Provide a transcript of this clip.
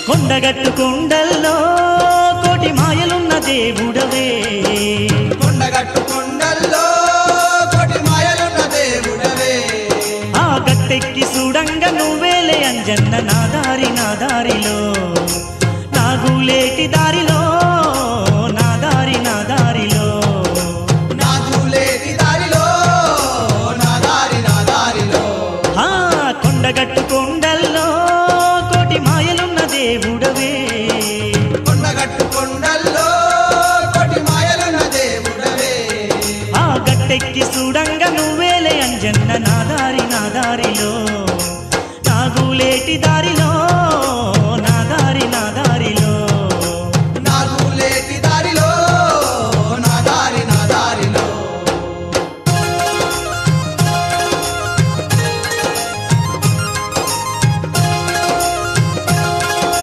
కొండగట్టు కొండల్లో కోటి మాయలున్న దేవుడవే, కొండగట్టు కొండల్లో కోటి మాయలున్న దేవుడవే. ఆ గట్టెక్కి చూడంగా నువ్వేలే అంజన్న నా దారిలో, నాగులేటి దారిలో, నా దారిలో, నాగులేటి దారిలో, నా దారిలో. కొండగట్టు కొండల్లో కోటి మాయలున్న దేవుడవే.